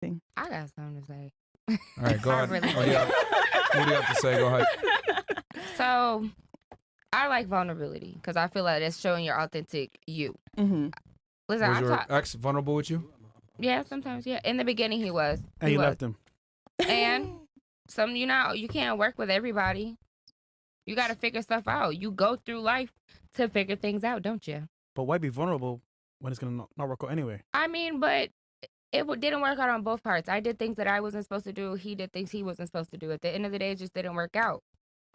texting. I got something to say. All right, go ahead. Really What do you have to say? Go ahead. So, I like vulnerability because I feel like it's showing your authentic you. Mm-hmm. Listen, Was I'm your ex vulnerable with you? Yeah, sometimes. Yeah, in the beginning he was. And he you was. left him. And you can't work with everybody. You got to figure stuff out. You go through life to figure things out, don't you? But why be vulnerable when it's gonna not work out anyway? I mean, but didn't work out on both parts. I did things that I wasn't supposed to do. He did things he wasn't supposed to do. At the end of the day, it just didn't work out.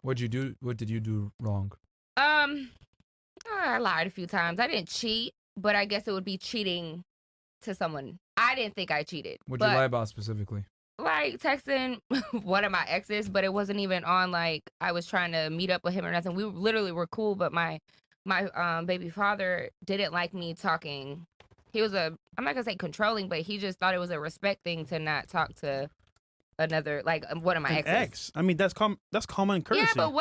What'd you do? What did you do wrong? I lied a few times. I didn't cheat, but I guess it would be cheating to someone. I didn't think I cheated. What'd you lie about specifically? Like texting one of my exes, but it wasn't even on like I was trying to meet up with him or nothing. We literally were cool, but my baby father didn't like me talking. He was I'm not gonna say controlling, but he just thought it was a respect thing to not talk to another, like one of my exes. Ex. I mean, that's common courtesy. Yeah, but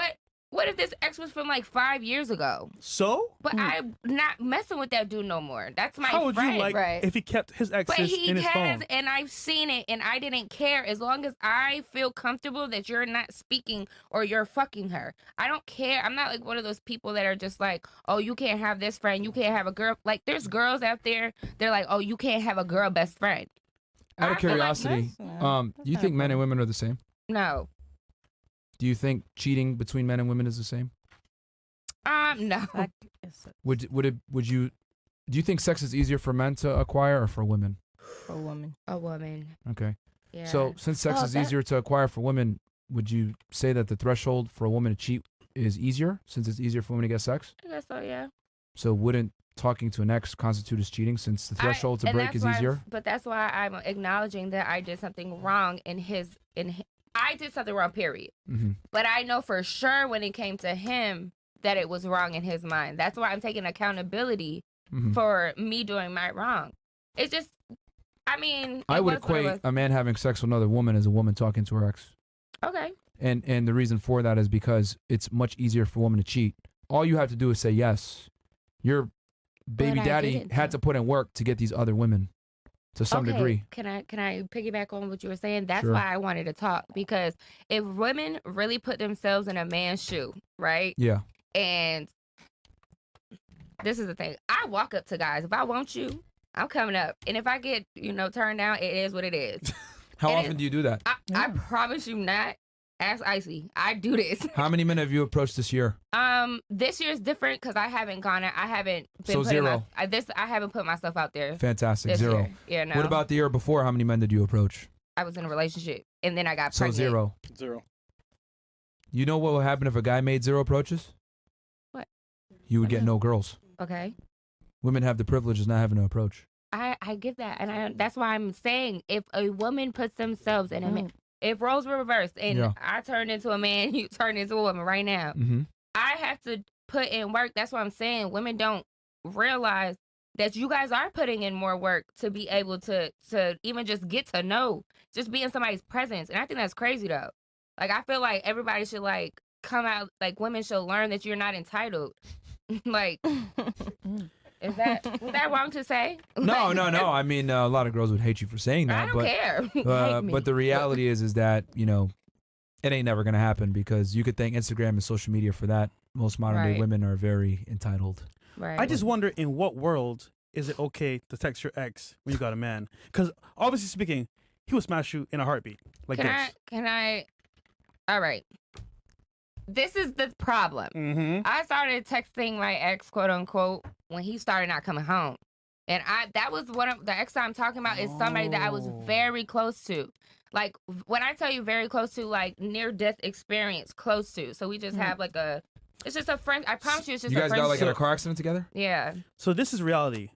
what if this ex was from like 5 years ago? So? But I'm not messing with that dude no more. That's my friend. How would you like if he kept his exes in his phone? And I've seen it, and I didn't care as long as I feel comfortable that you're not speaking or you're fucking her. I don't care. I'm not like one of those people that are just like, oh, you can't have this friend, you can't have a girl. Like there's girls out there, they're like, oh, you can't have a girl best friend. Out of curiosity, do you think men and women are the same? No. Do you think cheating between men and women is the same? No. Do you think sex is easier for men to acquire or for women? For a woman. A woman. Okay. Yeah. So since sex is easier to acquire for women, would you say that the threshold for a woman to cheat is easier since it's easier for women to get sex? I guess so, yeah. So wouldn't talking to an ex constitute as cheating since the threshold to break is easier? But that's why I'm acknowledging that I did something wrong I did something wrong, period. Mm-hmm. But I know for sure when it came to him that it was wrong in his mind. That's why I'm taking accountability for me doing my wrong. It's just, I mean, I would equate a man having sex with another woman as a woman talking to her ex. Okay. And the reason for that is because it's much easier for a woman to cheat. All you have to do is say yes. Your baby daddy had to put in work to get these other women to some degree. Can I piggyback on what you were saying? That's Sure. why I wanted to talk, because if women really put themselves in a man's shoe, right? Yeah. And this is the thing. I walk up to guys. If I want you, I'm coming up. And if I get, turned down, it is what it is. How often do you do that? I promise you not. Ask Icy. I do this. How many men have you approached this year? This year's different because I haven't gone. I haven't been. So zero. I haven't put myself out there. Fantastic. Zero. Year. Yeah. No. What about the year before? How many men did you approach? I was in a relationship and then I got so pregnant. Zero. You know what would happen if a guy made 0 approaches? What? You would get no girls. Okay. Women have the privilege of not having to approach. I get that, and that's why I'm saying if a woman puts themselves in a man. If roles were reversed and I turned into a man, you turned into a woman right now, I have to put in work. That's what I'm saying. Women don't realize that you guys are putting in more work to be able to even just get to know, just be in somebody's presence. And I think that's crazy though. Like, I feel like everybody should like come out, like women should learn that you're not entitled. Like, was that wrong to say? No. I mean, a lot of girls would hate you for saying that. I don't care. But the reality is that, it ain't never going to happen because you could thank Instagram and social media for that. Most modern day women are very entitled. Right. I just wonder in what world is it okay to text your ex when you got a man? Because obviously speaking, he would smash you in a heartbeat. Like Can I? All right. This is the problem. I started texting my ex, quote unquote, when he started not coming home. And that was one of the ex I'm talking about is somebody that I was very close to. Like, when I tell you very close to, like near death experience, close to. So we just have like it's just a friend. I promise you, it's just a friend. You guys got like in a car accident together? Yeah. So this is reality.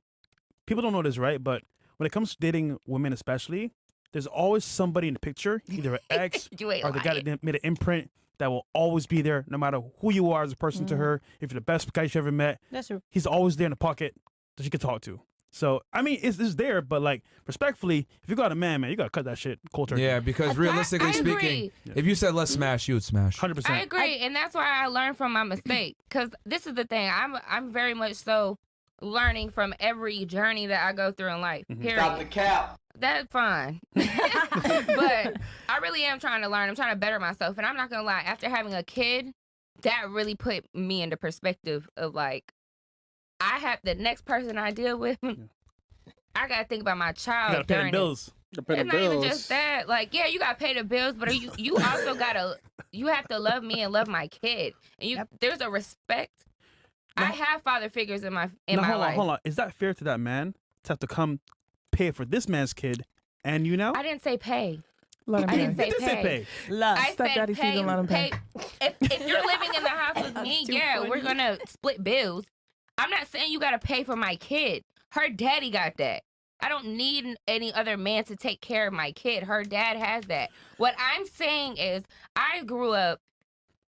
People don't know this, right? But when it comes to dating women especially, there's always somebody in the picture, either an ex or the guy that made an imprint that will always be there no matter who you are as a person to her. If you're the best guy she ever met, that's true. He's always there in the pocket that she can talk to. So, I mean, it's there, but like, respectfully, if you got a man, you got to cut that shit cold turkey. Yeah, because realistically speaking, if you said let's smash, you would smash. 100%. I agree, and that's why I learned from my mistake. Because this is the thing, I'm very much so learning from every journey that I go through in life. Period. Stop the cap. that's fine. But I really am trying to learn. I'm trying to better myself. And I'm not going to lie, after having a kid, that really put me into perspective of like, I have the next person I deal with, I got to think about my child. You got to pay the bills. It's not even just that. Like, yeah, you got to pay the bills, but you also you have to love me and love my kid. And there's a respect. I have father figures in my life. Hold on. Is that fair to that man to have to come pay for this man's kid and you know? I didn't say pay. I didn't say pay. Love. I said pay. Let him pay. If you're living in the house with me, we're going to split bills. I'm not saying you got to pay for my kid. Her daddy got that. I don't need any other man to take care of my kid. Her dad has that. What I'm saying is I grew up,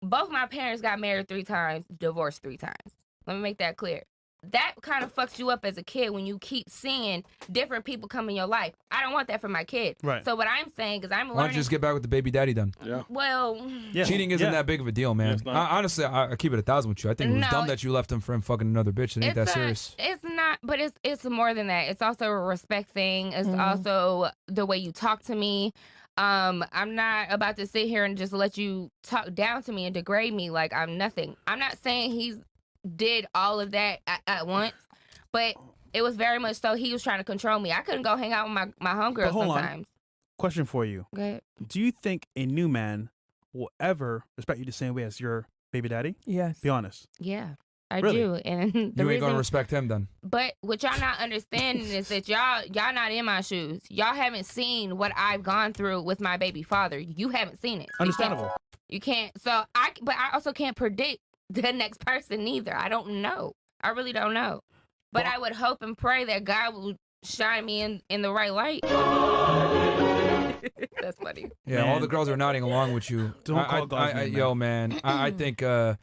both my parents got married 3 times, divorced 3 times. Let me make that clear. That kind of fucks you up as a kid when you keep seeing different people come in your life. I don't want that for my kid. Right. So what I'm saying is I'm learning. Why don't you just get back with the baby daddy then? Yeah. Well, cheating isn't that big of a deal, man. Honestly, I keep it 1,000 with you. I think it was dumb that you left him for him fucking another bitch. It ain't that serious. It's not, but it's more than that. It's also a respect thing. It's also the way you talk to me. I'm not about to sit here and just let you talk down to me and degrade me like I'm nothing. I'm not saying he's did all of that at once, but it was very much so he was trying to control me. I couldn't go hang out with my homegirls sometimes. Question for you. Go ahead. Do you think a new man will ever respect you the same way as your baby daddy? Yes. Be honest. Yeah, I Really? do. And You ain't gonna respect him then. But what y'all not understanding is that y'all not in my shoes. Y'all haven't seen what I've gone through with my baby father. You haven't seen it. Understandable. You can't. But I also can't predict the next person either. I don't know. I really don't know. But I would hope and pray that God will shine me in the right light. That's funny. Yeah, all the girls are nodding along with you. Don't call God, yo, man. I think the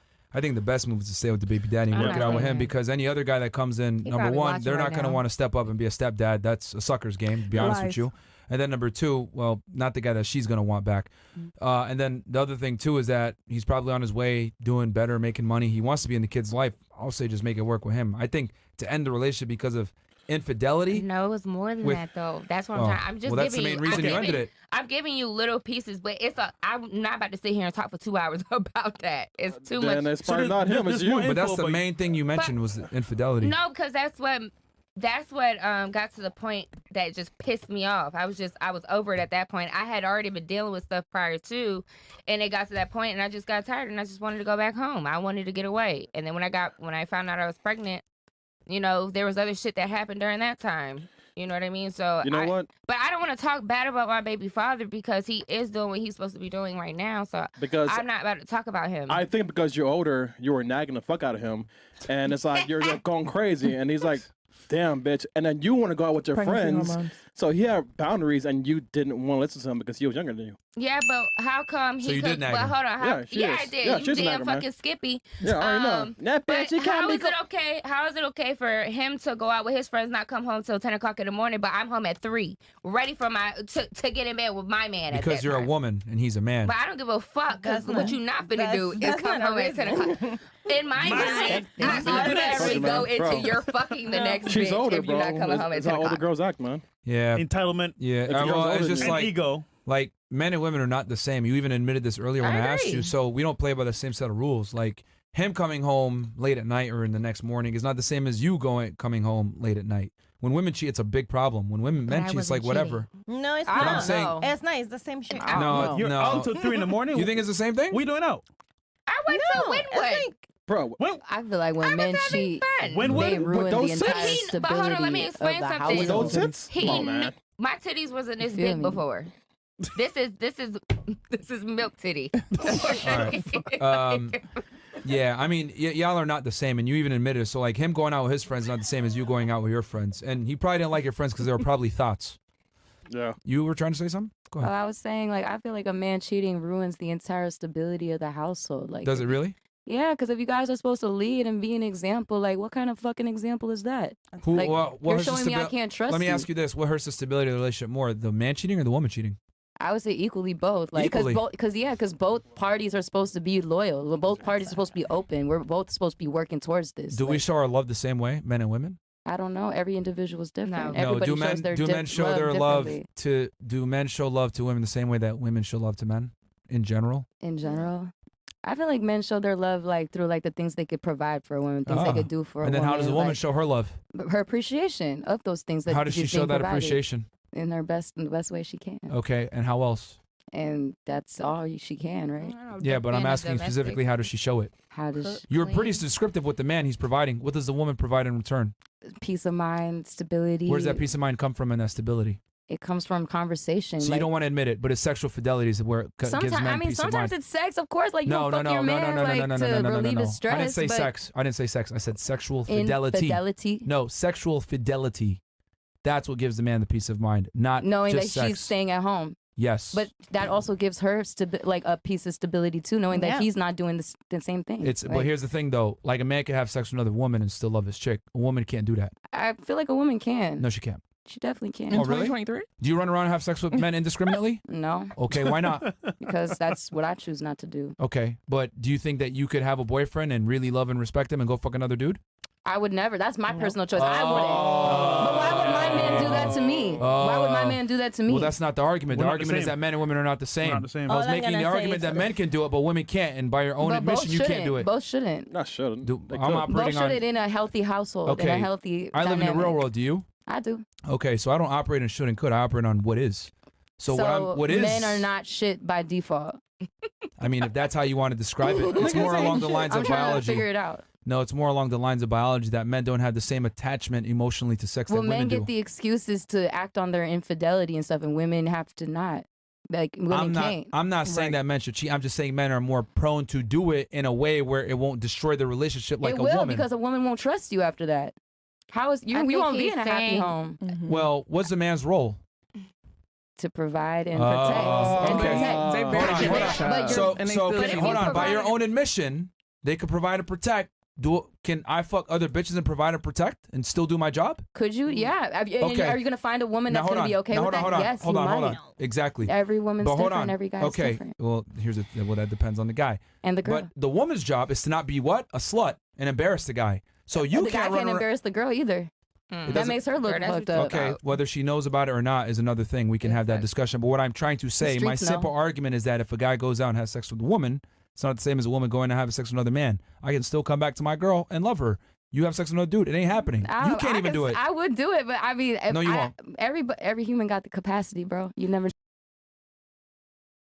best move is to stay with the baby daddy and work it out with him, because any other guy that comes in, number one, they're not going to want to step up and be a stepdad. That's a sucker's game, to be honest with you. And then number 2, well, not the guy that she's going to want back. And then the other thing, too, is that he's probably on his way doing better, making money. He wants to be in the kid's life. I'll say just make it work with him. I think to end the relationship because of infidelity. No, it was more than that, though. That's what I'm trying. I'm just that's the main reason you ended it. I'm giving you little pieces, but I'm not about to sit here and talk for 2 hours about that. It's too much. Then it's probably not him, it's you. But that's the main thing you mentioned was the infidelity. No, because that's what got to the point that just pissed me off. I was over it at that point. I had already been dealing with stuff prior to, and it got to that point, and I just got tired, and I just wanted to go back home. I wanted to get away. And then when I found out I was pregnant, there was other shit that happened during that time. You know what I mean? So you know what? But I don't want to talk bad about my baby father because he is doing what he's supposed to be doing right now. So I'm not about to talk about him. I think because you're older, you were nagging the fuck out of him, and it's like you're going crazy, and he's like, damn, bitch. And then you want to go out with your friends. So he had boundaries, and you didn't want to listen to him because he was younger than you. Yeah, but how come he you did nag him. Hold on. Yeah, I did. Yeah, you damn fucking Skippy. Yeah, I already know. That bitch, how is it okay for him to go out with his friends, not come home till 10 o'clock in the morning, but I'm home at 3, ready for to get in bed with my man because you're a woman and he's a man. But I don't give a fuck, because what you not finna do is come home at 10 o'clock. In my mind, I automatically go into your fucking the next She's bitch older, if you're not coming home at 10 o'clock. That's how older o'clock. girls act, man. Yeah. Entitlement. Yeah. It's just like ego. Like, men and women are not the same. You even admitted this earlier when I asked you. So we don't play by the same set of rules. Like, him coming home late at night or in the next morning is not the same as you coming home late at night. When women cheat, it's a big problem. When men cheat, it's like whatever. No, it's But not. I'm saying, It's not. It's the same shit. No, You're out until 3 in the morning. You think it's the same thing? We doing out. I went to Winwood. Bro, I feel like when men cheat, they Winwood? ruin Those the entire tits? stability But hold on, let me explain of the something. with household. those tits? Come on, man. My titties wasn't this feel big me? before. This is milk titty. Yeah, I mean, y'all are not the same, and you even admitted it. So, like, him going out with his friends is not the same as you going out with your friends. And he probably didn't like your friends because there were probably thoughts. Yeah. You were trying to say something? Go ahead. I was saying, like, I feel like a man cheating ruins the entire stability of the household. Like, Does it really? Yeah, because if you guys are supposed to lead and be an example, like, what kind of fucking example is that? Like, what you're hurts the showing me I can't trust you. Let me ask you this: what hurts the stability of the relationship more, the man cheating or the woman cheating? I would say equally both. Like, Equally? because both parties are supposed to be loyal. Both parties are supposed to be open. We're both supposed to be working towards this. Do we show our love the same way, men and women? I don't know. Every individual is different. No. Everybody Do men show their love to women the same way that women show love to men in general? In general, I feel like men show their love like through like the things they could provide for a woman, things they could do for a woman. And then how does a woman show her love? Her appreciation of those things that how does she show that appreciation? In the best way she can. Okay, and how else? And that's all she can, right? Yeah, but I'm asking specifically, how does she show it? How does You're pretty descriptive with the man he's providing. What does the woman provide in return? Peace of mind, stability. Where does that peace of mind come from and that stability? It comes from conversation. So you don't want to admit it, but it's sexual fidelity is where it gives men peace of mind. Sometimes it's sex, of course. Like you fuck your man to relieve his stress. I didn't say sex. I didn't say sex. I said sexual fidelity. Infidelity. No, sexual fidelity. That's what gives the man the peace of mind, not knowing just that sex. she's staying at home. Yes. But that also gives her like a piece of stability too, knowing that he's not doing the same thing. But here's the thing though, like a man can have sex with another woman and still love his chick. A woman can't do that. I feel like a woman can. No, she can't. She definitely can. Oh, really? 2023? Do you run around and have sex with men indiscriminately? No. Okay, why not? Because that's what I choose not to do. Okay, but do you think that you could have a boyfriend and really love and respect him and go fuck another dude? I would never. That's my personal choice. I wouldn't. But why would my man do that to me? Why would my man do that to me? Well, that's not the argument. The argument is that men and women are not the same. Not the same. I was making the argument that men can do it, but women can't. And by your own admission, you can't do it. Both shouldn't. Not shouldn't. I'm operating both shouldn't in a healthy household. Okay. In a healthy I live dynamic. in the real world. Do you? I do. Okay, so I don't operate in should and could. I operate on what is. So what is? Men are not shit by default. I mean, if that's how you want to describe it, it's more along the lines of I'm trying biology. to figure it out. No, it's more along the lines of biology that men don't have the same attachment emotionally to sex that women do. Men get the excuses to act on their infidelity and stuff, and women have to not. Like women can't. I'm not saying that men should cheat. I'm just saying men are more prone to do it in a way where it won't destroy the relationship like a woman. It will, because a woman won't trust you after that. How is you? We won't be in a happy home. Mm-hmm. Well, what's the man's role? To provide and protect. Hold on. By your own admission, they could provide and protect. Can I fuck other bitches and provide and protect and still do my job? Could you? Yeah. Okay. Are you going to find a woman that's going to be okay with that? Yes, hold on. Exactly. Every woman's different. Every guy's different. Well, that depends on the guy. And the girl. But the woman's job is to not be what? A slut and embarrass the guy. So you the guy can't embarrass the girl either. That makes her look fucked up. Okay, whether she knows about it or not is another thing. We can have that discussion. But what I'm trying to say, my simple argument is that if a guy goes out and has sex with a woman, it's not the same as a woman going to have sex with another man. I can still come back to my girl and love her. You have sex with another dude, it ain't happening. You can't even do it. I would do it, but I mean, no, you won't. Every human got the capacity, bro. You never.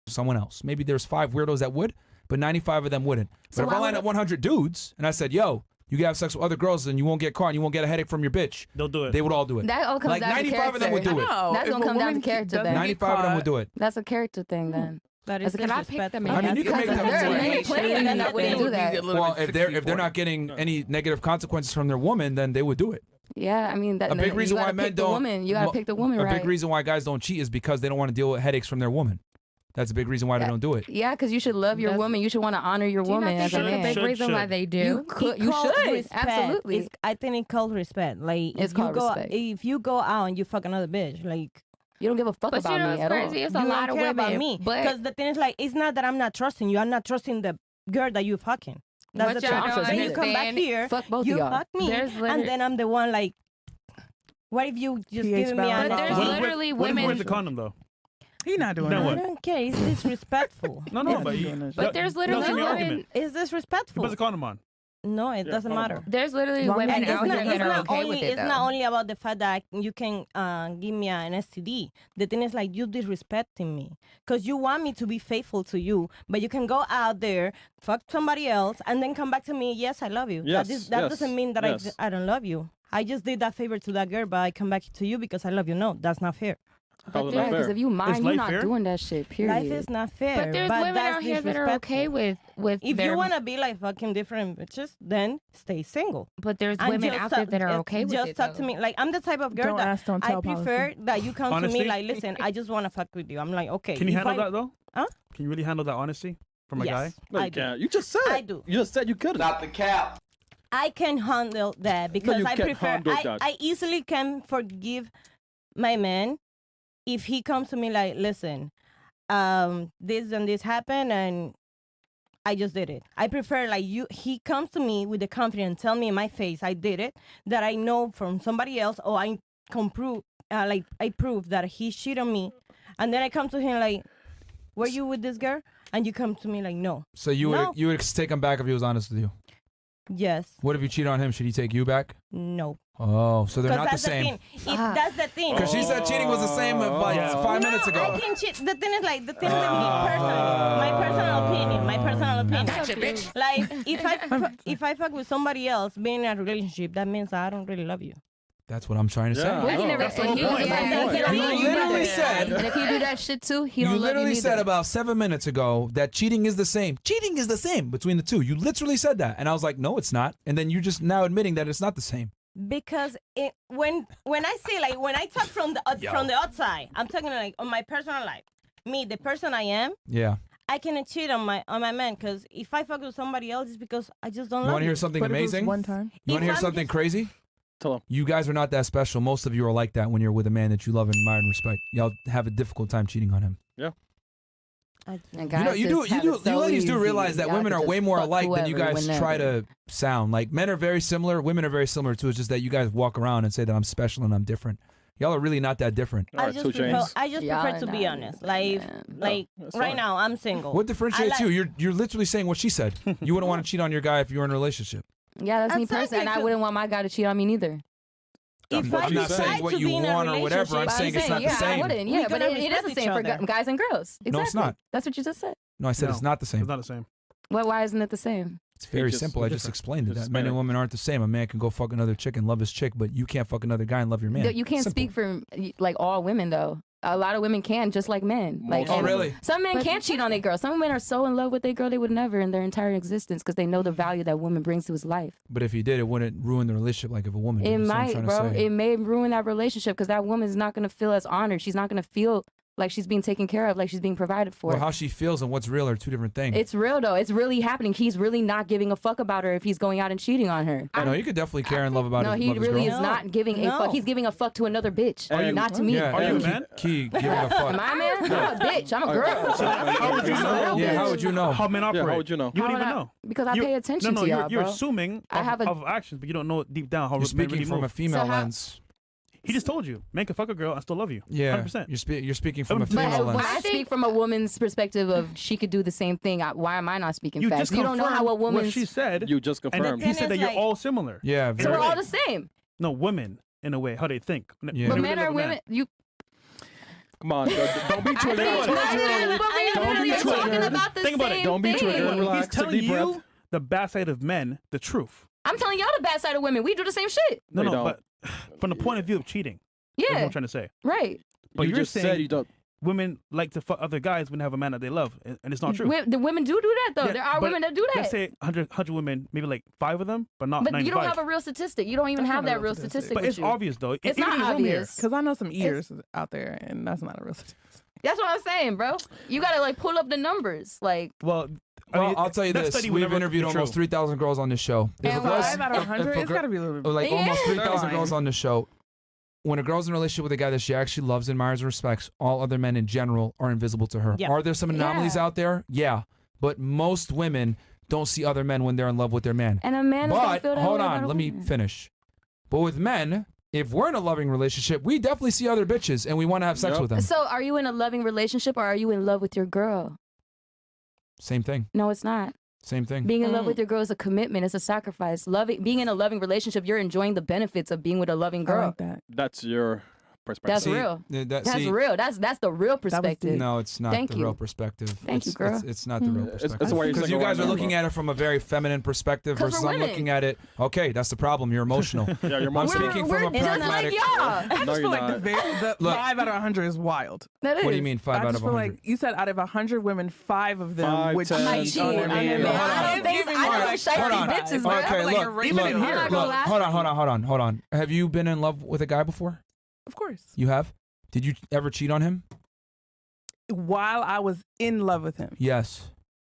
Someone else. Maybe there's 5 weirdos that would, but 95 of them wouldn't. But if I line up 100 dudes and I said, yo, you can have sex with other girls and you won't get caught and you won't get a headache from your bitch. They'll do it. They would all do it. That all comes like down 95 of them would do it. That's going to come down to character then. 95 of them would do it. That's a character thing then. That is disrespectful. I mean, you can make that. Plenty of men that wouldn't do that. Well, if they're not getting any negative consequences from their woman, then they would do it. Yeah, I mean, a big reason why men don't. You gotta pick the woman right. A big reson why guys don't cheat is because they don't want to deal with headaches from their woman. That's a big reason why they don't do it. Yeah, because you should love your woman. You should want to honor your woman as a man. That's a big reason why they do. You should. Absolutely. I think it's called respect. Like, it's called respect. If you go out and you fuck another bitch, like. You don't give a fuck about me at all. It's a lot of women about me. Because the thing is, like, it's not that I'm not trusting you. I'm not trusting the girl that you fucking. That's the truth. Then you come back here, fuck both you of y'all. fuck me, and then I'm the one like. What if you just give me a? But there's literally women. Where's the condom though? He's not doing that. I don't care. It's disrespectful. No, but there's literally women. It's disrespectful. Put the condom on. No, it doesn't matter. There's literally women out here that are okay with it. It's not only about the fact that you can give me an STD. The thing is, like, you disrespecting me because you want me to be faithful to you, but you can go out there, fuck somebody else, and then come back to me. Yes, I love you. That doesn't mean that I don't love you. I just did that favor to that girl, but I come back to you because I love you. No, that's not fair. Because if you mind, you're not doing that shit, period. Life is not fair. But there's women out here that are okay with if you want to be like fucking different bitches, then stay single. But there's women out there that are okay with it. Just talk to me. Like, I'm the type of girl that I prefer that you come to me like, listen, I just want to fuck with you. I'm like, okay. Can you handle that though? Huh? Can you really handle that honesty from a guy? No, you can't. You just said I do. You just said you couldn't. Not the cap. I can handle that because I prefer. I easily can forgive my man if he comes to me like, listen, this and this happened, and I just did it. I prefer like he comes to me with the confidence, tell me in my face I did it, that I know from somebody else, or I can prove, I prove that he cheated on me, and then I come to him like, were you with this girl? And you come to me like, no. So you would take him back if he was honest with you? Yes. What if you cheat on him? Should he take you back? No. Oh, so they're not the same. That's the thing. Because she said cheating was the same like 5 minutes ago. I can cheat. The thing is with me personally. My personal opinion. My personal opinion. Like if I fuck with somebody else, being in a relationship, that means I don't really love you. That's what I'm trying to say. Well, he never said he literally said. And if he do that shit too, he don't You love literally you said about 7 minutes ago that cheating is the same. Cheating is the same between the two. You literally said that, and I was like, no, it's not. And then you just now admitting that it's not the same. Because when I say like when I talk from the outside, I'm talking like on my personal life. Me, the person I am. Yeah. I cannot cheat on my man because if I fuck with somebody else, it's because I just don't love you. You want to hear something amazing? One time. You want to hear something crazy? Tell him. You guys are not that special. Most of you are like that when you're with a man that you love and admire and respect. Y'all have a difficult time cheating on him. Yeah. You ladies do realize that women are way more alike than you guys try to sound. Like men are very similar, women are very similar too. It's just that you guys walk around and say that I'm special and I'm different. Y'all are really not that different. I just prefer to be honest. Like right now, I'm single. What differentiates you? You're literally saying what she said. You wouldn't want to cheat on your guy if you were in a relationship. Yeah, that's me personally, and I wouldn't want my guy to cheat on me neither. I'm not saying what you want or whatever. I'm saying it's not the same. I wouldn't. Yeah, but it is the same for guys and girls. Exactly. No, it's not. That's what you just said. No, I said it's not the same. It's not the same. Well, why isn't it the same? It's very simple. I just explained it. That men and women aren't the same. A man can go fuck another chick and love his chick, but you can't fuck another guy and love your man. You can't speak for like all women though. A lot of women can, just like men. Like, oh, really? Some men can't cheat on their girl. Some men are so in love with their girl they would never in their entire existence because they know the value that woman brings to his life. But if he did, it wouldn't ruin the relationship like if a woman did. It might, bro. It may ruin that relationship because that woman is not going to feel as honored. She's not going to feel like she's being taken care of, like she's being provided for. Well, how she feels and what's real are two different things. It's real, though. It's really happening. He's really not giving a fuck about her if he's going out and cheating on her. I know, you could definitely care and love about it. No, he really is not giving a fuck. He's giving a fuck to another bitch. Not to me. Yeah, are you a man? Key giving a fuck. Am I a man? I'm a bitch. I'm a girl. How would you know? Yeah, how would you know? How men operate? Yeah, how would you know? You wouldn't even know. Because I pay attention to y'all, you're bro. assuming of actions, but you don't know deep down how you're men really speaking from move. a female lens. He just told you, man can fuck a girl, I still love you. Yeah, 100%. You're speaking from a female lens. When I speak from a woman's perspective of she could do the same thing, why am I not speaking you fast? Just you don't know how a woman. What she said. You just confirmed. And he said that you're all similar. Yeah, so we're all the same. No, women in a way, how they think. Yeah. But men are women. You. Come on, don't be triggered. Don't be triggered. Think about it. Don't be triggered. He's telling you the bad side of men, the truth. I'm telling y'all the bad side of women. We do the same shit. No, but from the point of view of cheating. Yeah. That's what I'm trying to say. Right. But you just said you don't. Women like to fuck other guys when they have a man that they love, and it's not true. The women do that though. Yeah, there are women that do that. Let's say 100 women, maybe like 5 of them, but not But 95. you don't have a real statistic. You don't even have that real statistic. But it's obvious though. It's not obvious. Because I know some ears out there, and that's not a real statistic. That's what I'm saying, bro. You gotta like pull up the numbers, like. Well, I'll tell you this: we've interviewed almost 3,000 girls on this show. And 5 out of 100, it's gotta be a little bit. Like almost 3,000 girls on this show. When a girl's in a relationship with a guy that she actually loves, admires, and respects, all other men in general are invisible to her. Yeah. Are there some anomalies out there? Yeah. But most women don't see other men when they're in love with their man. And a man is gonna feel that hold way on, about a let me woman. finish. But with men, if we're in a loving relationship, we definitely see other bitches and we want to have sex with them. So are you in a loving relationship or are you in love with your girl? Same thing. No, it's not. Same thing. Being in love with your girl is a commitment. It's a sacrifice. Being in a loving relationship, you're enjoying the benefits of being with a loving girl. I like that. That's your perspective. That's real. That's real. That's the real perspective. No, it's not the real perspective. Thank you, girl. It's not the real perspective. Because you guys are looking at it from a very feminine perspective versus I'm looking at it. Okay, that's the problem. You're emotional. Yeah, you're I'm speaking from a pragmatic. I just feel like the 5 out of 100 is wild. That is. What do you mean 5 out of 100? I just feel like you said out of 100 women, 5 of them would cheat on their man. I know some shifty bitches, man. Okay, look. Hold on. Have you been in love with a guy before? Of course. You have? Did you ever cheat on him? While I was in love with him. Yes.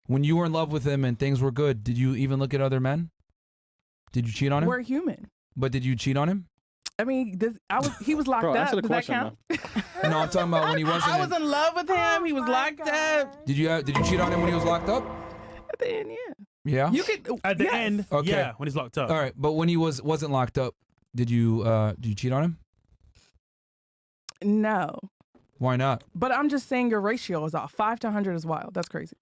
When you were in love with him and things were good, did you even look at other men? Did you cheat on him? We're human. But did you cheat on him? I mean, he was locked up. Does that count? No, I'm talking about when he wasn't. I was in love with him. He was locked up. Did you cheat on him when he was locked up? at the end, yeah. Yeah. You could At the end, Okay. yeah, when he's locked up. All right, but when he wasn't locked up, did you cheat on him? No. Why not? But I'm just saying your ratio is off. 5 to 100 is wild. That's crazy.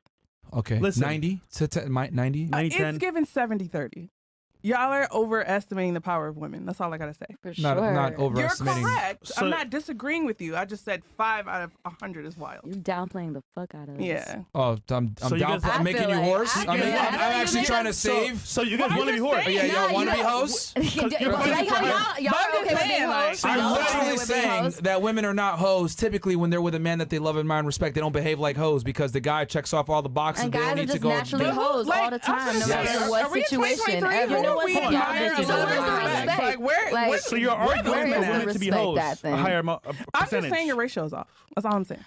Okay. Listen. 90 to 90? 90, 10. It's given 70-30. Y'all are overestimating the power of women. That's all I gotta say. For sure. Not You're overestimating. correct. So- I'm not disagreeing with you. I just said 5 out of 100 is wild. You downplaying the fuck out of us. Yeah. Oh, I'm So you down. guys- I'm I making feel you like- horse. I I'm feel like- I'm actually trying to So, save. so you guys want to be just whores? saying. Yeah, y'all Nah, want to you be know- hosts? Like how y'all But are I'm okay with just being saying, like, hoes. I'm Y'all okay literally with being saying hoes. that women are not hoes. Typically, when they're with a man that they love, admire, and respect, they don't behave like hoes because the guy checks off all the boxes. And They don't guys are need to just go. naturally do- hoes Like, all the time, no I'm matter saying, what are we in situation 2023? ever. You know what? Y'all Admire bitches and are love and hoes. respect. Like, where? Like, what- So you're where arguing do for women women at? to be respect hoes, that a then. higher I'm percentage. just saying your ratio is off. That's all I'm saying.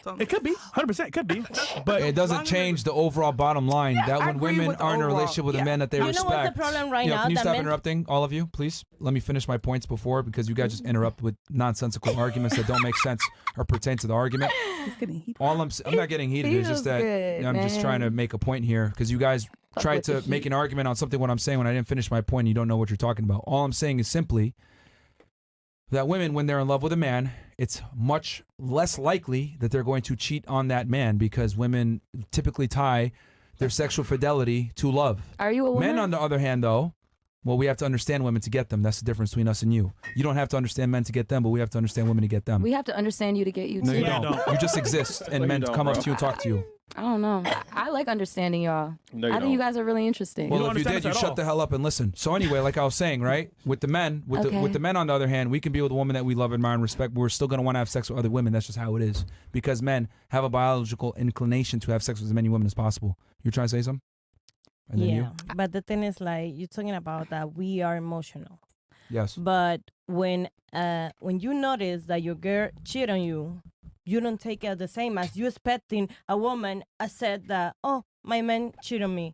So, It could be 100%. Could be, but It doesn't long as change the overall bottom line that I when agree women with the are in a overall- relationship with a yeah. man that they You know respect. what's the problem right now? Can you That stop men- interrupting, all of you, please? Let me finish my points before because you guys just interrupt with nonsensical arguments that don't make sense or pertain to the argument. He's getting heated. I'm not getting heated. It's just that good, I'm just trying to make a point here because you guys tried with the to make heat. an argument on something what I'm saying when I didn't finish my point. And you don't know what you're talking about. All I'm saying is simply that women, when they're in love with a man, it's much less likely that they're going to cheat on that man because women typically tie their sexual fidelity to love. Are you a woman? Men, on the other hand, though, well, we have to understand women to get them. That's the difference between us and you. You don't have to understand men to get them, but we have to understand women to get them. We have to understand you to get you No, too. you No, you don't. don't. You just exist, and No, men you don't, come up bro. to you and talk to you. I don't know. I like understanding y'all. No, I think don't. you guys are really interesting. Well, don't if you understand did, you us at shut all. the hell up and listen. So anyway, like I was saying, right, with the men, with Okay. the men on the other hand, we can be with a woman that we love, admire, and respect, but we're still gonna want to have sex with other women. That's just how it is because men have a biological inclination to have sex with as many women as possible. You're trying to say something? And then Yeah, you? but the thing is, like, you're talking about that we are emotional. Yes. But when you notice that your girl cheat on you, you don't take it the same as you expecting a woman said that, oh, my man cheat on me.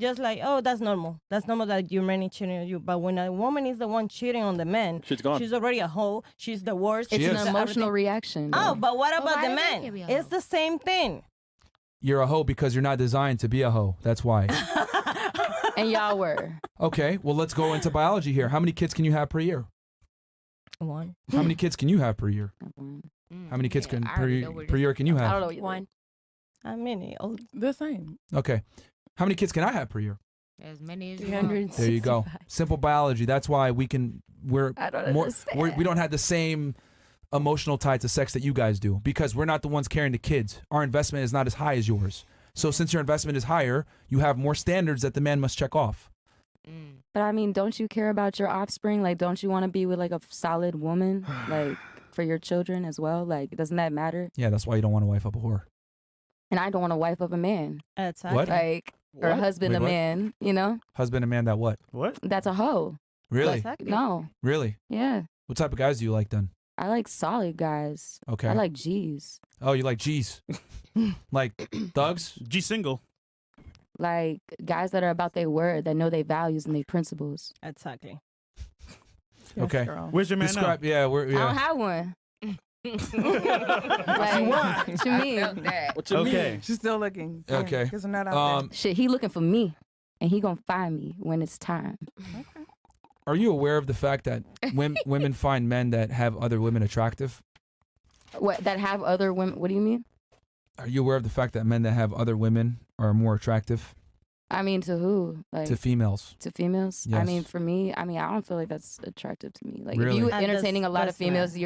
Just like, oh, that's normal. That's normal that your man is cheating on you. But when a woman is the one cheating on the man, She's gone. she's already a hoe. She's the worst. It's She an is. emotional reaction. Oh, though. but what Well, about why the do they man? can be a It's hoe? the same thing. You're a hoe because you're not designed to be a hoe. That's why. And y'all were. Okay, well, let's go into biology here. How many kids can you have per year? One. How many kids can you have per year? How many kids Yeah, can I per, already know where per this year is can you going. I have? don't know. Either. One. I mean, The same. Okay. How many kids can I have per year? As many as you want. 300. There you go. Simple biology. That's why we're I don't more understand. we don't have the same emotional tie to sex that you guys do because we're not the ones carrying the kids. Our investment is not as high as yours. So since your investment is higher, you have more standards that the man must check off. But I mean, don't you care about your offspring? Like, don't you want to be with like a solid woman, like for your children as well? Like, doesn't that matter? Yeah, that's why you don't want to wife up a whore. And I don't want to wife up a man, exactly. What? like, or a What? husband Wait, a what? man. You know, Husband and man that what? what? that's a hoe. Really? Exactly. No, Really? yeah, What type of guys do you like then? I like solid guys. Okay. I like G's, Oh, you like G's. Like thugs? G single. like guys that are about their word, that know their values and their principles. Exactly. Yes, Okay. girl. Where's your man Describe now? yeah, I don't yeah. have one. What you want? What you mean? What you Okay. mean? She's still looking. Okay. Because I'm not out there. Shit, he looking for me, and he gonna find me when it's time. Are you aware of the fact that women find men that have other women attractive? What, that have other women? What do you mean? Are you aware of the fact that men that have other women are more attractive I mean, to who? Like to females? to females? I Yes. mean, for me, I don't feel like that's attractive to me. Like Really? if you And entertaining a lot of that's not- females,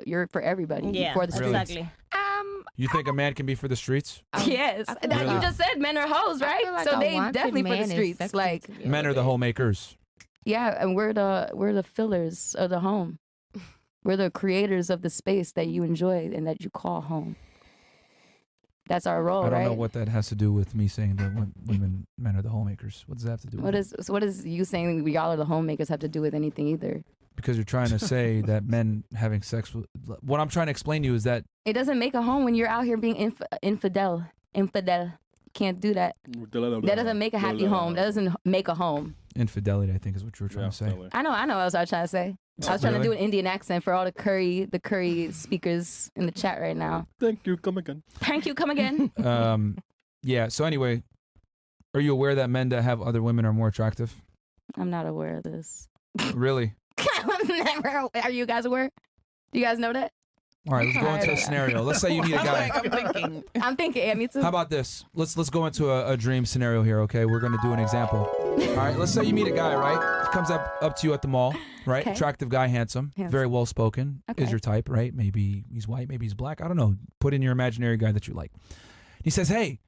you're for everybody. Yeah, For the streets. exactly. You think a man can be for the streets? Yes, I feel like like you just said, men are hoes, I right? feel like So a they wanted definitely for man the is streets. sexy Like to me a Men are little the bit. homemakers. yeah, and we're the fillers of the home. We're the creators of the space that you enjoy and that you call home. That's our role, I don't right? know what that has to do with me saying that men are the homemakers. What does that have to do with it? What is you saying y'all are the homemakers have to do with anything either? Because you're trying to say that men having sex with... What I'm trying to explain to you is that... It doesn't make a home when you're out here being infidel. Can't do that. That doesn't make a happy home. That doesn't make a home. Infidelity, I think, is what you were trying to say. I know what I was trying to say. I was trying to do an Indian accent for all the curry speakers in the chat right now. Thank you. Come again. Thank you. Come again. Yeah, so anyway, Are you aware that men that have other women are more attractive? I'm not aware of this. Really? Are you guys aware? Do you guys know that? All right, let's go into a scenario. Let's say you meet a guy. I'm thinking. Yeah, me too. How about this? Let's go into a dream scenario here, okay? We're going to do an example. All right, let's say you meet a guy, right? He comes up to you at the mall, right? Okay. Attractive guy, handsome, very well spoken, Okay. is your type, right? Maybe he's white, maybe he's black. I don't know. Put in your imaginary guy that you like. He says, hey,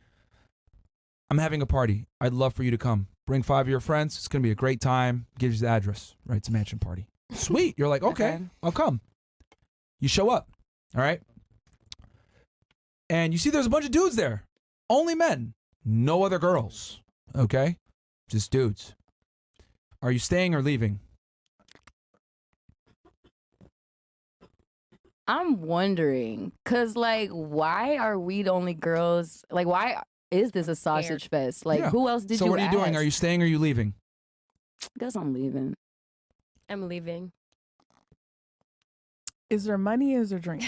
I'm having a party. I'd love for you to come. Bring 5 of your friends. It's going to be a great time. Gives you the address, right? It's a mansion party. Sweet. You're like, okay, I'll come. You show up, all right? And you see there's a bunch of dudes there. Only men. No other girls, okay? Just dudes. Are you staying or leaving? I'm wondering, cause like, why are we the only girls? Like, why is this a sausage fest? Like, who else did you? So what are you doing? Are you staying or are you leaving? Guess I'm leaving. I'm leaving. Is there money? Is there drink?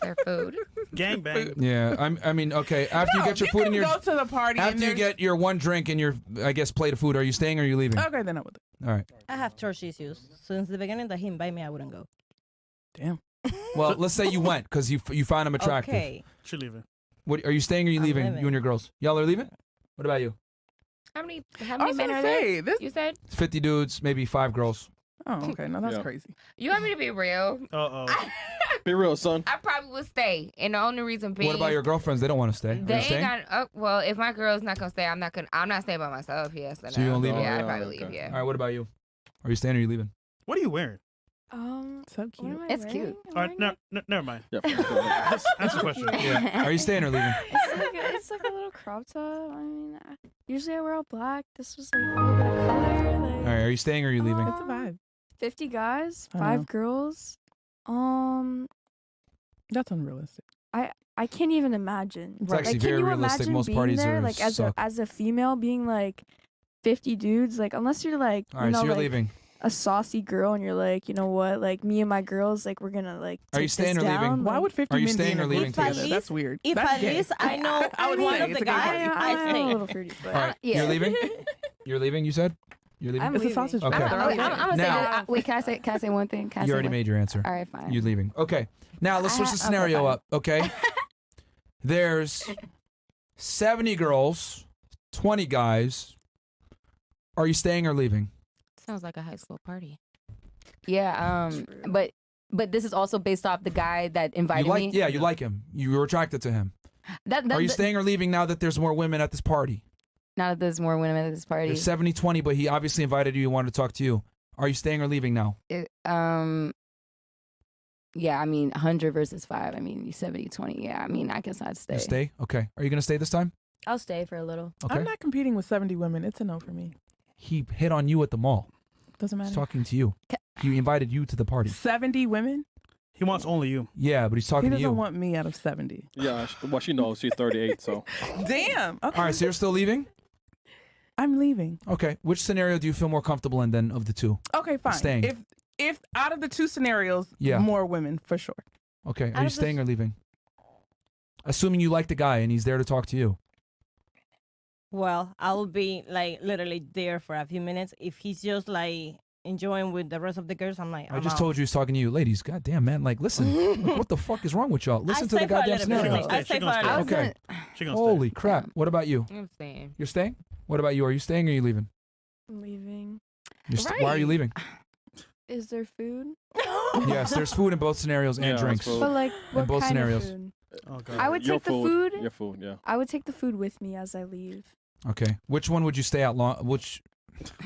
Their food. Gangbang. Yeah, I mean, okay. After you get your food and your go to the party. after you get your one drink and your, I guess, plate of food, are you staying or are you leaving? Okay, then I would. All right. I have trust issues. Since the beginning that he invited me, I wouldn't go. Damn. Well, let's say you went because you find him attractive. Okay. She leaving. What are you staying or are you I'm leaving? leaving. You and your girls. Y'all are leaving? What about you? How many I was men gonna are say, there? this. You said? 50 dudes, maybe 5 girls. Oh, okay. No, that's Yeah. crazy. You want me to be real? Be real, son. I probably would stay. And the only reason being, What about your girlfriends? They don't want to stay. Are they you ain't staying? got. Well, if my girl's not gonna stay, I'm not staying by myself. Yes, So you gonna leave? Yeah, Oh, I'd yeah, probably okay. leave. Yeah. All right. What about you? Are you staying or are you leaving? What are you wearing? So What cute. am I It's wearing? cute. I'm All right, wearing never mind. Yeah. Just answer the question. Yeah. Are you staying or leaving? it's like a little crop top. I mean, usually I wear all black. This was like a little bit of color. Like, All right. Are you staying or are you leaving? It's a vibe. 50 guys, I 5 know. girls. That's unrealistic. I can't even imagine. It's actually Like, very can you realistic. imagine Most being parties there, are like suck. as a female being like 50 dudes? Like, unless you're like, All you right. know, So you're like leaving. a saucy girl, and you're like, you know what? Like, me and my girls, like, we're gonna like. Are you take staying this or leaving? down. Why Like, would 50 Are you men staying be in or a group leaving together? together? That's weird. If That's at gay. least I know I would one say of it's the a good party. guys, I I am a stay. little fruity, but All right. Yeah. You're leaving. You're leaving. You said. You're leaving. I'm It's a leaving. sausage Okay. fest. They're I'm already gonna say Now- that. Wait, can I say one thing? Can I You say already one- made your answer. All right, fine. You leaving. Okay. Now let's switch the Okay, scenario fine. up. Okay. There's 70 girls, 20 guys. Are you staying or leaving? Sounds like a high school party. Yeah. But this is also based off the guy that invited You like, me. yeah, you like him. You were attracted to him. That, Are you staying or leaving now that there's more women at this party? Now that there's more women at this party. There's 70-20, but he obviously invited you. He wanted to talk to you. Are you staying or leaving now? Yeah, I mean, 100 versus 5. I mean, 70-20. Yeah, I mean, I guess I'd stay. You stay? Okay. Are you going to stay this time? I'll stay for a little. Okay. I'm not competing with 70 women. It's a no for me. He hit on you at the mall. Doesn't He's matter. talking to you. He invited you to the party. 70 women? He wants only you. Yeah, but he's He talking to doesn't you. want me out of 70. Yeah. Well, she knows she's 38, so. Damn. Okay. All right, so you're still leaving? I'm leaving. Okay. Which scenario do you feel more comfortable in then of the two? Okay, fine. Staying. If out of the two scenarios, Yeah. more women for sure. Okay. Out Are you of the staying or leaving? Assuming you like the guy and he's there to talk to you. Well, I will be like literally there for a few minutes. If he's just like enjoying with the rest of the girls, I'm like, I just told you he's talking to you. Ladies, goddamn, man. Like, listen. Like, what the fuck is wrong with y'all? Listen to the goddamn scenario. She I stay for gonna a stay. little. Okay. She gonna Holy crap. What about you? I'm staying. You're staying? What about you? Are you staying or are you leaving? I'm leaving. Why are you leaving? Is there food? Yes, there's food in both scenarios and Yeah, drinks. that's But like, what both kind scenarios. of food? Oh, God. I would Your take the food. Your food, yeah. I would take the food with me as I leave. Okay. Which one would you stay out long? Which,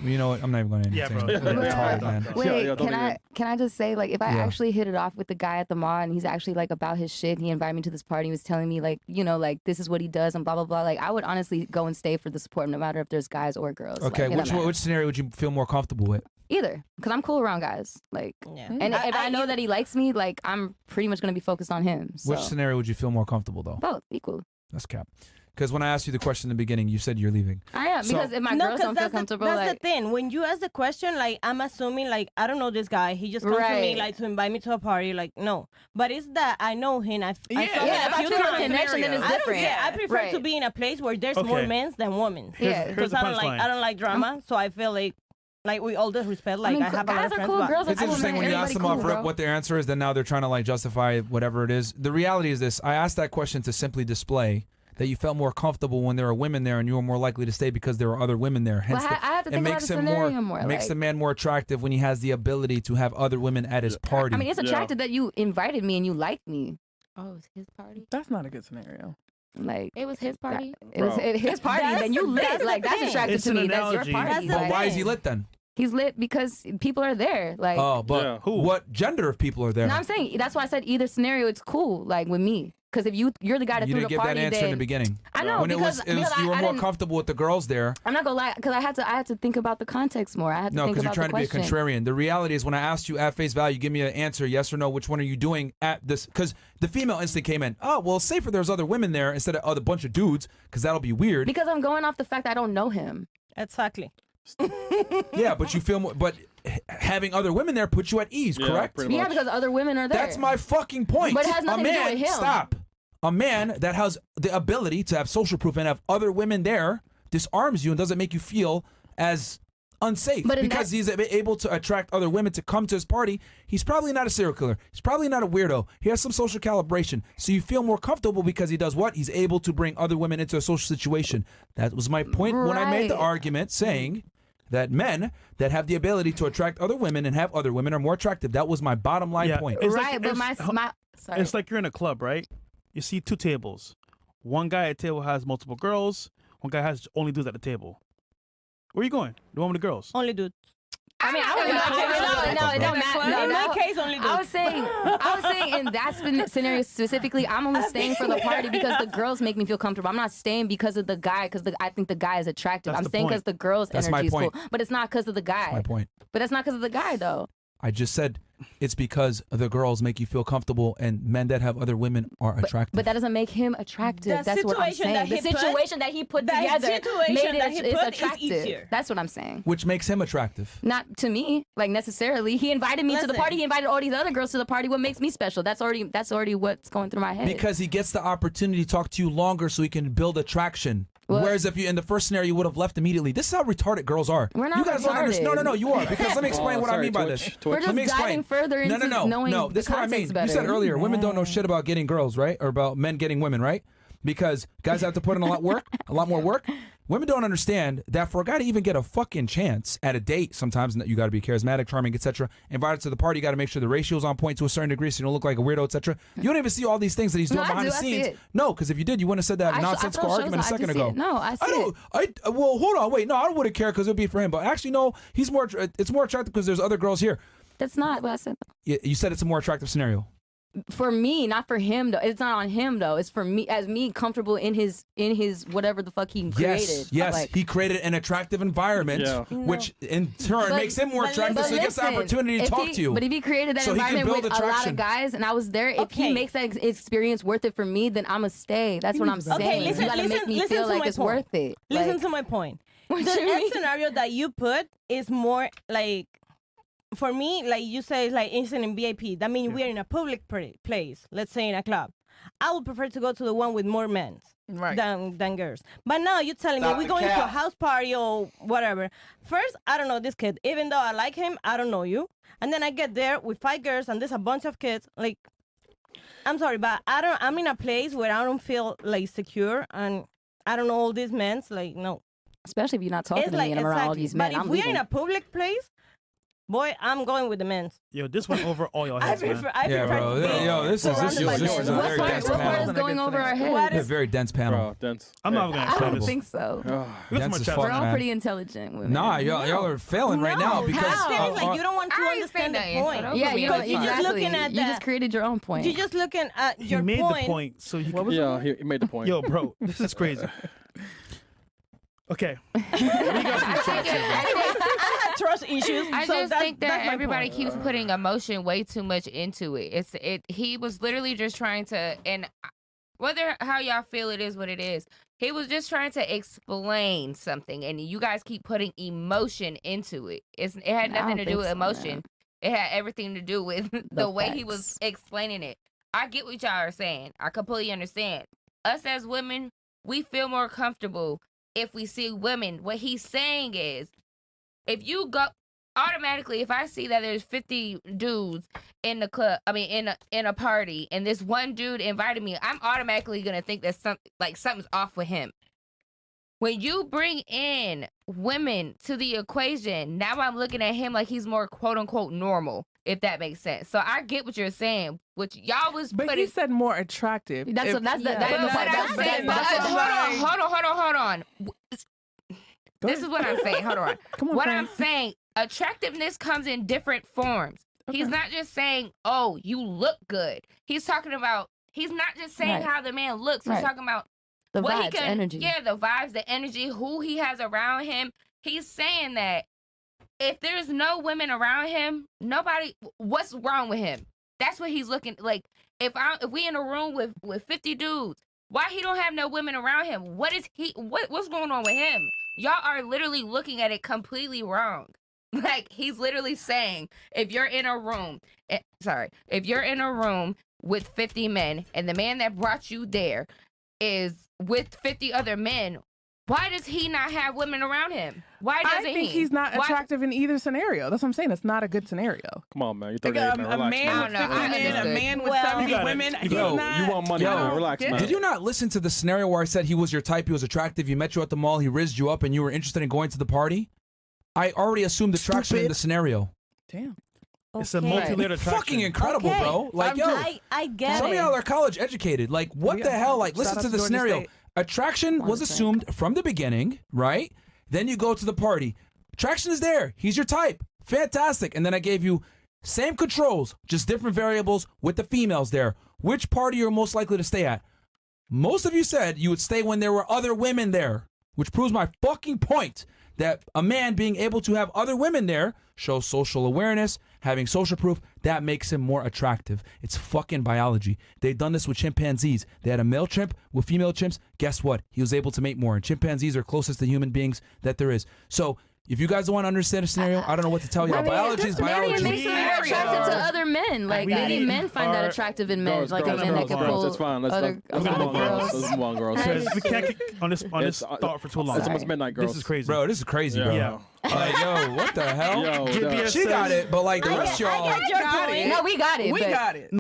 you know what? I'm not even going to Yeah, entertain bro. it. Yeah, It's yeah, hard, yeah. man. Wait, don't can I just say, like, if I Yeah. actually hit it off with the guy at the mall and he's actually like about his shit, and he invited me to this party, he was telling me like, you know, like this is what he does and blah blah blah. Like, I would honestly go and stay for the support, no matter if there's guys or girls. Okay. Like, it don't matter. Which scenario would you feel more comfortable with? Either, because I'm cool around guys. Like, Yeah. and if I know that he likes me, like, I'm pretty much gonna be focused on him. So. Which scenario would you feel more comfortable though? Both equal. That's cap. Because when I asked you the question in the beginning, you said you're leaving. I am, So- because if my No, girls 'cause don't feel that's comfortable, that's like, the thing. When you ask the question, like I'm assuming, like I don't know this guy. He just comes to me Right. like to invite me to a party. Like no, but it's that I know him. I saw Yeah, him yeah, a if I few trust times. connection, then it's I don't different. care. I prefer to be in a place where there's more men than women. Because I don't like drama, so I feel like with all the respect, like I have a lot of friends. Cool. Girls it's interesting when you ask them off what their answer is, then now they're trying to like justify whatever it is. The reality is this: I asked that question to simply display that you felt more comfortable when there are women there, and you were more likely to stay because there are other women there. Hence, I have to think about the scenario more. It makes the man more attractive when he has the ability to have other women at his party. I mean, it's attractive that you invited me and you liked me. Oh, it's his party. That's not a good scenario. Like it was his party. It was his party. Then you lit. Like that's attractive to me. That's your party. But why is he lit then? He's lit because people are there. Like but who? What gender of people are there? No, I'm saying that's why I said either scenario. It's cool. Like with me. Because if you're the guy that threw the party, you didn't give that answer in the beginning. I know when because you were more comfortable with the girls there. I'm not gonna lie, because I had to think about the context more. I had to think about the question. No, because you're trying to be a contrarian. The reality is, when I asked you at face value, give me an answer, yes or no. Which one are you doing at this? Because the female instinct came in. Oh, well, safer there's other women there instead of a bunch of dudes, because that'll be weird. Because I'm going off the fact that I don't know him. Exactly. Yeah, but you feel more. But having other women there puts you at ease, correct? Yeah, because other women are there. That's my fucking point. But it has nothing to do with him. Stop. A man that has the ability to have social proof and have other women there disarms you and doesn't make you feel as unsafe because he's able to attract other women to come to his party. He's probably not a serial killer. He's probably not a weirdo. He has some social calibration. So you feel more comfortable because he does what? He's able to bring other women into a social situation. That was my point when I made the argument saying that men that have the ability to attract other women and have other women are more attractive. That was my bottom line point. Right, but sorry. It's like you're in a club, right? You see two tables. One guy at the table has multiple girls. One guy has only dudes at the table. Where are you going? The one with the girls? Only dudes. I mean, no, it don't matter. In my case, only dudes. I was saying in that scenario specifically, I'm only staying for the party because the girls make me feel comfortable. I'm not staying because of the guy, because I think the guy is attractive. I'm staying because the girls' energy is cool. But it's not because of the guy. That's my point. But that's not because of the guy, though. I just said it's because the girls make you feel comfortable and men that have other women are attractive. But that doesn't make him attractive. That's what I'm saying. The situation that he put together made it attractive. That's what I'm saying. Which makes him attractive. Not to me, like necessarily. He invited me to the party. He invited all these other girls to the party. What makes me special? That's already what's going through my head. Because he gets the opportunity to talk to you longer so he can build attraction. Well, whereas if you in the first scenario you would have left immediately. This is how retarded girls are. We're not you guys retarded. Don't understand. No, you are. Because let me explain what I mean by this. We're just diving further into knowing No, this is what I mean. Better. You said earlier, women don't know shit about getting girls, right? Or about men getting women, right? Because guys have to put in a lot more work. Women don't understand that for a guy to even get a fucking chance at a date, sometimes you got to be charismatic, charming, etc. Invited to the party, you got to make sure the ratio's on point to a certain degree so you don't look like a weirdo, etc. You don't even see all these things that he's doing behind the scenes. No, because if you did, you wouldn't have said that nonsensical argument a second ago. No, I see it. Well, hold on, wait. No, I wouldn't care because it would be for him. But actually, no, it's more attractive because there's other girls here. That's not what I said. You said it's a more attractive scenario. For me, not for him though. It's not on him though. It's for me, as me comfortable in his whatever the fuck he created. Yes, like, he created an attractive environment, which in turn makes him more attractive. So he gets the opportunity to talk to you. But if he created that environment with a lot of guys, and I was there, if he makes that experience worth it for me, then I'ma stay. That's what I'm saying. Okay, you gotta make me feel like it's worth it. Listen to my point. The scenario that you put is more like. For me, like you say, like it's in VIP. That means we're in a public place. Let's say in a club. I would prefer to go to the one with more men than girls. But now you're telling me we're going to a house party or whatever. First, I don't know this kid. Even though I like him, I don't know you. And then I get there with 5 girls and there's a bunch of kids. Like, I'm sorry, but I'm in a place where I don't feel like secure and I don't know all these men. Like, no. Especially if you're not talking to me and I'm around all these men. But if we're in a public place, boy, I'm going with the men. Yo, this went over all your heads, man. Bro. Yo, this is a very dense panel. What part is going over our heads? It's a very dense panel. Bro, dense. I'm not going to I don't think so. Dense as fuck, We're all man. pretty intelligent women. Nah, y'all are failing right now because like you don't want to understand the point. Yeah, you're just looking at you just created your own point. You're just looking at your point. He made the point, so he could. Yeah, he made the point. Yo, bro, this is crazy. Okay. We got some shots here, bro. I had trust issues. I just think that everybody keeps putting emotion way too much into it. He was literally just trying to, and whether how y'all feel it is what it is, he was just trying to explain something, and you guys keep putting emotion into it. It had nothing to do with emotion. It had everything to do with the way he was explaining it. I get what y'all are saying. I completely understand. us as women, we feel more comfortable if we see women. What he's saying is, if you go automatically, if I see that there's 50 dudes in the club, in a party, and this one dude invited me, I'm automatically gonna think that something's off with him. When you bring in women to the equation, now I'm looking at him like he's more quote unquote normal, if that makes sense. So I get what you're saying, which y'all was but he said more attractive. That's the part. Hold on. This is what I'm saying. Hold on. Come on, what friend. I'm saying, attractiveness comes in different forms. Okay. He's not just saying, oh, you look good. He's talking about, he's not just saying how the man looks. He's talking about the vibes, energy. Yeah, the vibes, the energy, who he has around him. He's saying that if there's no women around him, what's wrong with him? That's what he's looking like. If we in a room with 50 dudes, why he don't have no women around him? What's going on with him? Y'all are literally looking at it completely wrong. Like, he's literally saying, if you're in a room with 50 men and the man that brought you there is with 50 other men, why does he not have women around him? Why doesn't he? I think he's not attractive in either scenario. That's what I'm saying. It's not a good scenario. Come on, man. You're 38, man. Relax, a man with 50 men, a man with 70 women. You want money, man. Relax, man. Did you not listen to the scenario where I said he was your type, he was attractive, he met you at the mall, he rizzed you up, and you were interested in going to the party? I already assumed attraction in the scenario. Damn. Okay. It's a multi-layered attraction. Fucking incredible, bro. Like, I get it. Some of y'all are college educated. Like, what the hell? Like, listen to the scenario. Attraction was assumed from the beginning, right? Then you go to the party. Attraction is there. He's your type. Fantastic. And then I gave you same controls, just different variables with the females there. Which party you're most likely to stay at? Most of you said you would stay when there were other women there, which proves my fucking point that a man being able to have other women there shows social awareness, having social proof, that makes him more attractive. It's fucking biology. They've done this with chimpanzees. They had a male chimp with female chimps. Guess what? He was able to mate more. And chimpanzees are closest to human beings that there is. So if you guys don't want to understand a scenario, I don't know what to tell y'all. Biology is biology. Maybe it makes them attracted to other men. Like, maybe men find that attractive in men. Like, a man that can pull That's fine. Let's other girls. Let's move on, girls. We can't keep on this thought for too long. It's almost midnight, girls. This is crazy. Bro, this is crazy, bro. Yeah. Like, yo, what the hell? Yo, she got it, but like the rest of y'all. No, we got it. We got it.